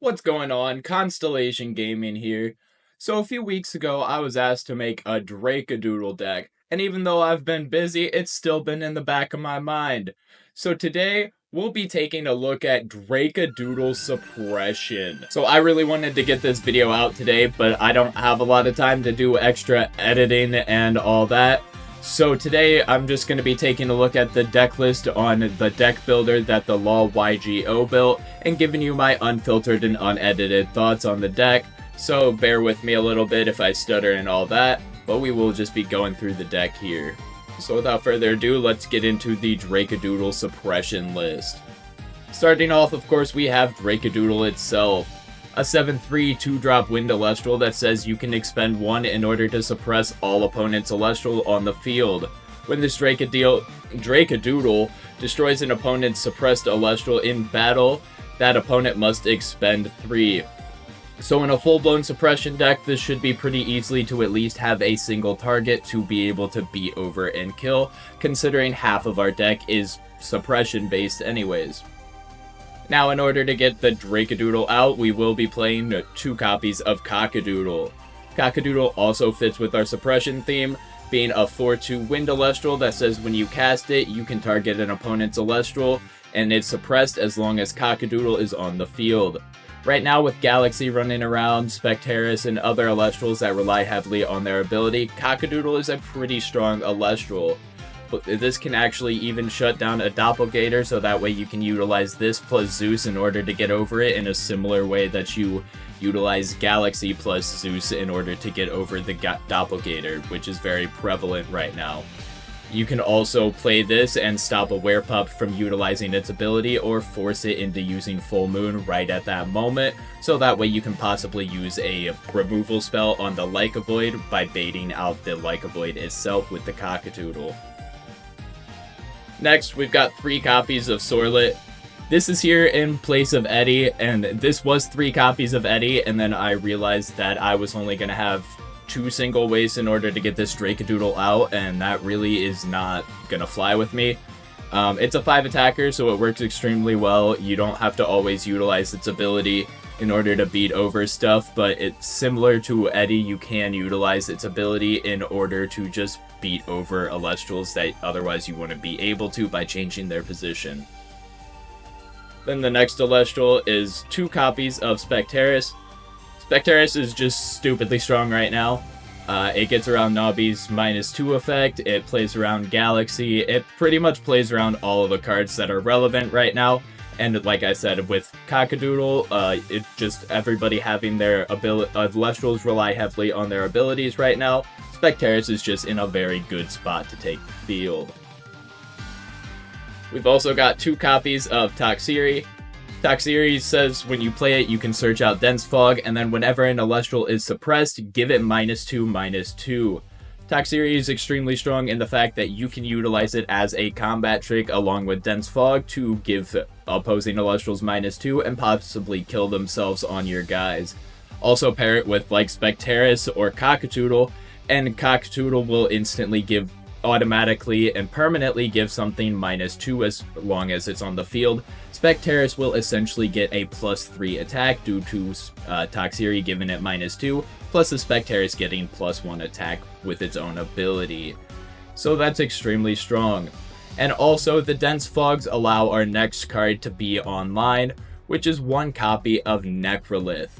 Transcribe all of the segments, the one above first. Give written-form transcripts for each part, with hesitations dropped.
What's going on? Constellation Gaming here. So a few weeks ago, I was asked to make a Dracodoodle deck, and even though I've been busy, it's still been in the back of my mind. So today, we'll be taking a look at Dracodoodle suppression. So I really wanted to get this video out today, but I don't have a lot of time to do extra editing and all that. So today, I'm just going to be taking a look at the deck list on the deck builder that the Law YGO built, and giving you my unfiltered and unedited thoughts on the deck. So bear with me a little bit if I stutter and all that, but we will just be going through the deck here. So without further ado, let's get into the Dracodoodle suppression list. Starting off, of course, we have Dracodoodle itself. A 7/3 2-drop wind elestral that says you can expend 1 in order to suppress all opponents' elestral on the field. When this Dracodoodle destroys an opponent's suppressed elestral in battle, that opponent must expend 3. So in a full-blown suppression deck, this should be pretty easily to at least have a single target to be able to beat over and kill, considering half of our deck is suppression based anyways. Now, in order to get the Dracodoodle out, we will be playing 2 copies of Cockadoodle. Cockadoodle also fits with our suppression theme, being a 4/2 wind elestral that says when you cast it, you can target an opponent's elestral, and it's suppressed as long as Cockadoodle is on the field. Right now, with Galaxy running around, Spectaris, and other elestrals that rely heavily on their ability, Cockadoodle is a pretty strong elestral. But this can actually even shut down a doppelganger, so that way you can utilize this plus Zeus in order to get over it in a similar way that you utilize Galaxy plus Zeus in order to get over the doppelganger, which is very prevalent right now. You can also play this and stop a Werepup from utilizing its ability, or force it into using Full Moon right at that moment, so that way you can possibly use a removal spell on the Lycavoid by baiting out the Lycavoid itself with the Cockadoodle. Next, we've got 3 copies of Sorlet. This is here in place of Eddie, and this was 3 copies of Eddie, and then I realized that I was only going to have 2 single ways in order to get this Dracodoodle out, and that really is not going to fly with me. It's a 5 attacker, so it works extremely well. You don't have to always utilize its ability in order to beat over stuff, but it's similar to Eddie. You can utilize its ability in order to just beat over elestrals that otherwise you wouldn't be able to by changing their position. Then the next elestral is 2 copies of Spectaris. Spectaris is just stupidly strong right now. It gets around Nobby's -2 effect, it plays around Galaxy, it pretty much plays around all of the cards that are relevant right now. And like I said, with Cockadoodle, it just everybody having their elestrals rely heavily on their abilities right now. Spectaris is just in a very good spot to take the field. We've also got 2 copies of Toxiri. Toxiri says when you play it, you can search out Dense Fog, and then whenever an elestral is suppressed, give it -2/-2. Toxiri is extremely strong in the fact that you can utilize it as a combat trick along with Dense Fog to give opposing elestrals -2 and possibly kill themselves on your guys. Also pair it with like Spectaris or Cockadoodle, and Cockadoodle will instantly automatically and permanently give something -2 as long as it's on the field. Spectaris will essentially get a +3 attack due to Toxiri giving it -2, plus the Spectaris getting +1 attack with its own ability. So that's extremely strong. And also, the Dense Fogs allow our next card to be online, which is 1 copy of Necrolith.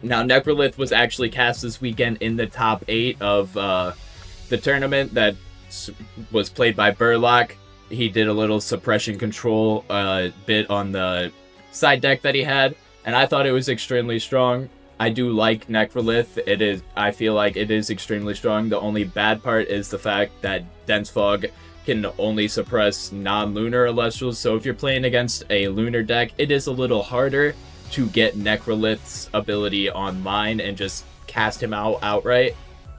Now, Necrolith was actually cast this weekend in the top 8 of the tournament that was played by Burlock. He did a little suppression control bit on the side deck that he had, and I thought it was extremely strong. I do like Necrolith. I feel like it is extremely strong. The only bad part is the fact that Dense Fog can only suppress non-lunar elestrals, so if you're playing against a lunar deck, it is a little harder to get Necrolith's ability online and just cast him out outright.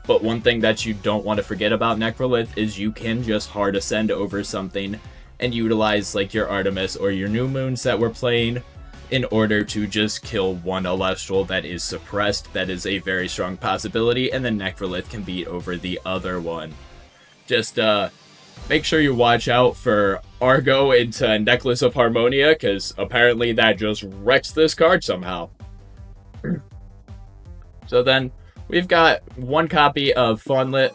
But one thing that you don't want to forget about Necrolith is you can just hard ascend over something and utilize like your Artemis or your New Moons that we're playing in order to just kill one elestral that is suppressed. That is a very strong possibility, and then Necrolith can beat over the other one. Just Make sure you watch out for Argo into Necklace of Harmonia, because apparently that just wrecks this card somehow. So then, we've got one copy of Fawnlet.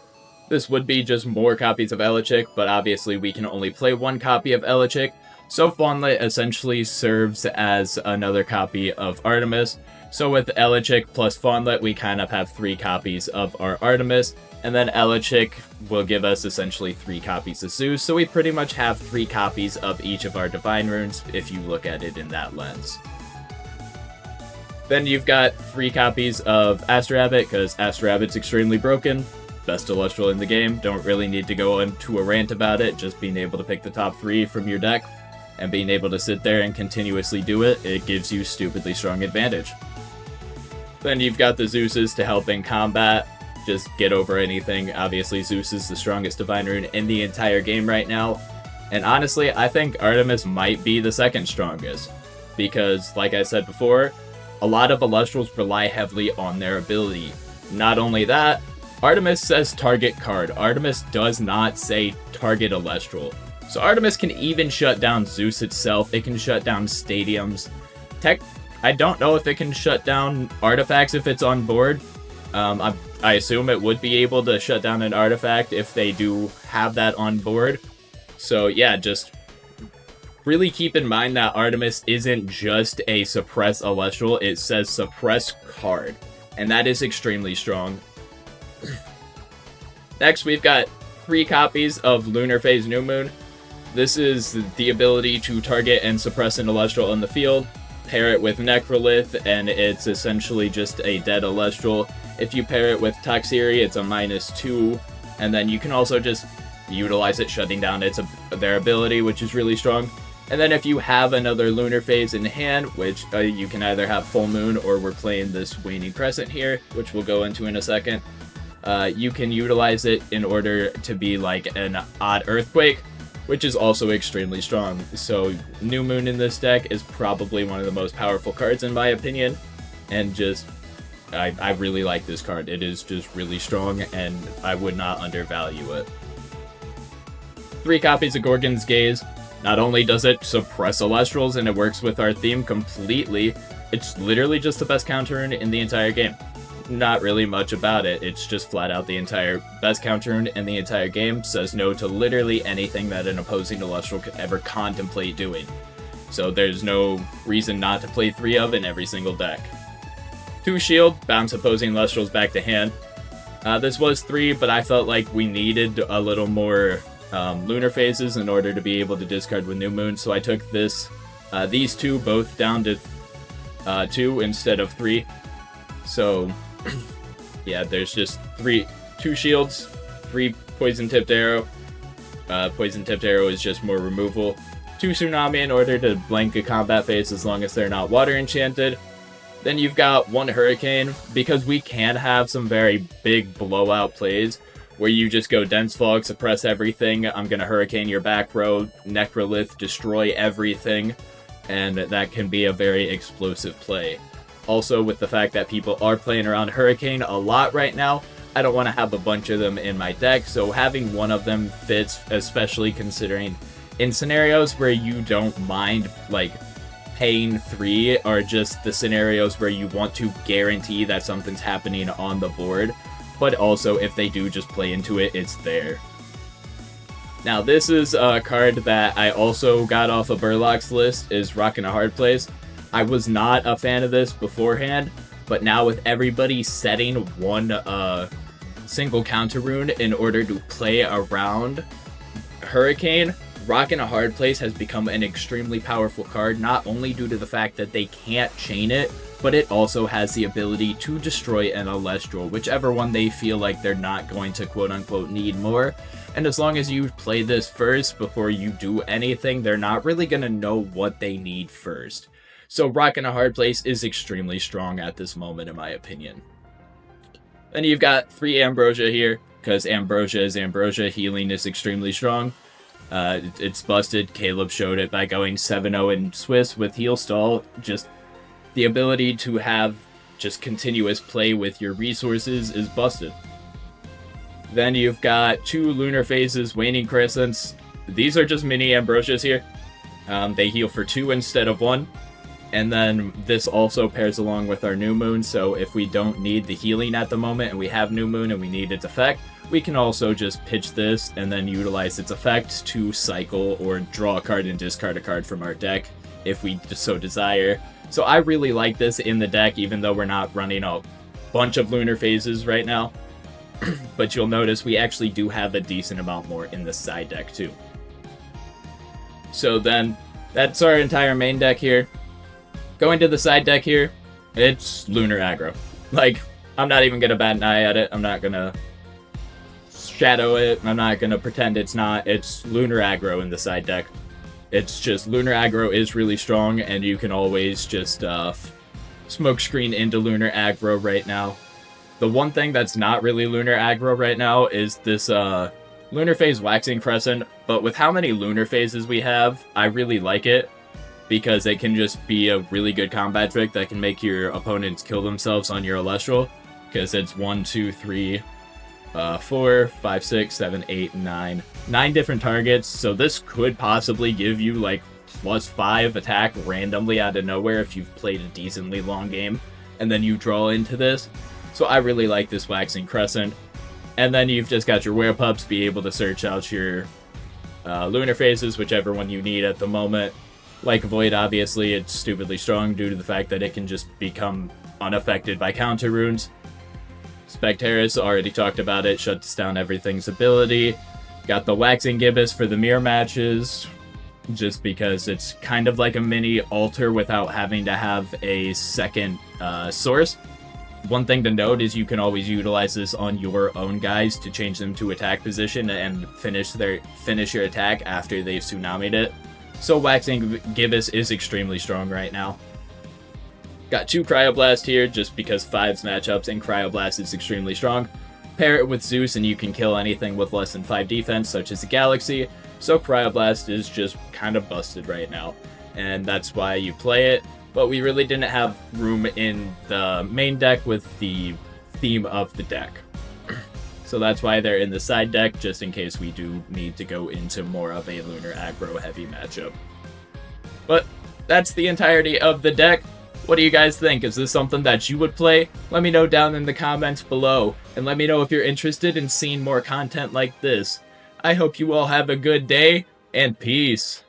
This would be just more copies of Elechick, but obviously we can only play one copy of Elechick, so Fawnlet essentially serves as another copy of Artemis. So with Elechick plus Fawnlet, we kind of have 3 copies of our Artemis, and then Elechick will give us essentially 3 copies of Zeus, so we pretty much have 3 copies of each of our Divine Runes, if you look at it in that lens. Then you've got 3 copies of Astrarabbit, because Astrarabbit's extremely broken. Best Celestial in the game. Don't really need to go into a rant about it. Just being able to pick the top 3 from your deck and being able to sit there and continuously do it, it gives you stupidly strong advantage. Then you've got the Zeuses to help in combat. Just get over anything. Obviously, Zeus is the strongest Divine Rune in the entire game right now. And honestly, I think Artemis might be the second strongest. Because, like I said before, a lot of Elestrals rely heavily on their ability. Not only that, Artemis says target card. Artemis does not say target Elestral. So Artemis can even shut down Zeus itself. It can shut down stadiums. I don't know if it can shut down artifacts if it's on board. I assume it would be able to shut down an artifact if they do have that on board. So yeah, just really keep in mind that Artemis isn't just a suppress Elestral. It says suppress card. And that is extremely strong. Next, we've got 3 copies of Lunar Phase New Moon. This is the ability to target and suppress an Elestral in the field. Pair it with Necrolith, and it's essentially just a dead Elestral. If you pair it with Toxiri, it's a -2, and then you can also just utilize it shutting down their ability, which is really strong. And then if you have another Lunar Phase in hand, which you can either have Full Moon, or we're playing this Waning Crescent here, which we'll go into in a second, you can utilize it in order to be like an odd Earthquake, which is also extremely strong. So New Moon in this deck is probably one of the most powerful cards in my opinion, and just I really like this card. It is just really strong, and I would not undervalue it. 3 copies of Gorgon's Gaze. Not only does it suppress Elestrals, and it works with our theme completely, it's literally just the best counter rune in the entire game. Not really much about it. It's just flat out the entire best counter rune in the entire game. Says no to literally anything that an opposing Elestral could ever contemplate doing. So there's no reason not to play 3 of in every single deck. 2 shield, bounce opposing Elestrals back to hand. This was 3, but I felt like we needed a little more lunar phases in order to be able to discard with New Moon, so I took these 2 both down to 2 instead of 3. So yeah, there's just 2 shields, 3 poison tipped arrow. Poison tipped arrow is just more removal. 2 tsunami in order to blank a combat phase as long as they're not water enchanted. Then you've got 1 hurricane, because we can have some very big blowout plays where you just go Dense Fog, suppress everything, I'm gonna hurricane your back row, Necrolith, destroy everything, and that can be a very explosive play. Also, with the fact that people are playing around Hurricane a lot right now, I don't want to have a bunch of them in my deck, so having one of them fits, especially considering in scenarios where you don't mind, like, paying 3, or just the scenarios where you want to guarantee that something's happening on the board, but also if they do just play into it, it's there. Now, this is a card that I also got off of Burlock's list, is Rockin' a Hard Place. I was not a fan of this beforehand, but now with everybody setting 1 single counter rune in order to play around Hurricane, Rockin' a Hard Place has become an extremely powerful card, not only due to the fact that they can't chain it, but it also has the ability to destroy an Elestral, whichever one they feel like they're not going to quote-unquote need more. And as long as you play this first before you do anything, they're not really going to know what they need first. So Rockin' a Hard Place is extremely strong at this moment, in my opinion. Then you've got 3 Ambrosia here, because Ambrosia is Ambrosia. Healing is extremely strong. It's busted. Caleb showed it by going 7-0 in Swiss with Heal Stall. Just the ability to have just continuous play with your resources is busted. Then you've got 2 Lunar Phases, Waning Crescents. These are just mini Ambrosias here. They heal for 2 instead of 1. And then this also pairs along with our New Moon, so if we don't need the healing at the moment and we have New Moon and we need its effect, we can also just pitch this and then utilize its effect to cycle or draw a card and discard a card from our deck if we so desire. So I really like this in the deck, even though we're not running a bunch of Lunar Phases right now. But you'll notice we actually do have a decent amount more in the side deck too. So then, that's our entire main deck here. Going to the side deck here, it's Lunar Aggro. Like, I'm not even going to bat an eye at it. I'm not going to shadow it. I'm not going to pretend it's not. It's Lunar Aggro in the side deck. It's just Lunar Aggro is really strong, and you can always just smokescreen into Lunar Aggro right now. The one thing that's not really Lunar Aggro right now is this Lunar Phase Waxing Crescent, but with how many Lunar Phases we have, I really like it, because it can just be a really good combat trick that can make your opponents kill themselves on your Elestral, because it's 1, 2, 3, 4, 5, 6, 7, 8, 9. 9 different targets, so this could possibly give you like +5 attack randomly out of nowhere if you've played a decently long game, and then you draw into this. So I really like this Waxing Crescent. And then you've just got your Werepups, be able to search out your Lunar Phases, whichever one you need at the moment. Like Void, obviously, it's stupidly strong due to the fact that it can just become unaffected by counter runes. Spectaris, already talked about it, shuts down everything's ability. Got the Waxing Gibbous for the mirror matches, just because it's kind of like a mini altar without having to have a second source. One thing to note is you can always utilize this on your own guys to change them to attack position and finish your attack after they've tsunami'd it. So Waxing Gibbous is extremely strong right now. Got 2 Cryoblast here just because 5's matchups and Cryoblast is extremely strong. Pair it with Zeus and you can kill anything with less than 5 defense, such as a Galaxy. So Cryoblast is just kind of busted right now, and that's why you play it. But we really didn't have room in the main deck with the theme of the deck. So that's why they're in the side deck, just in case we do need to go into more of a Lunar Aggro heavy matchup. But that's the entirety of the deck. What do you guys think? Is this something that you would play? Let me know down in the comments below, and let me know if you're interested in seeing more content like this. I hope you all have a good day, and peace.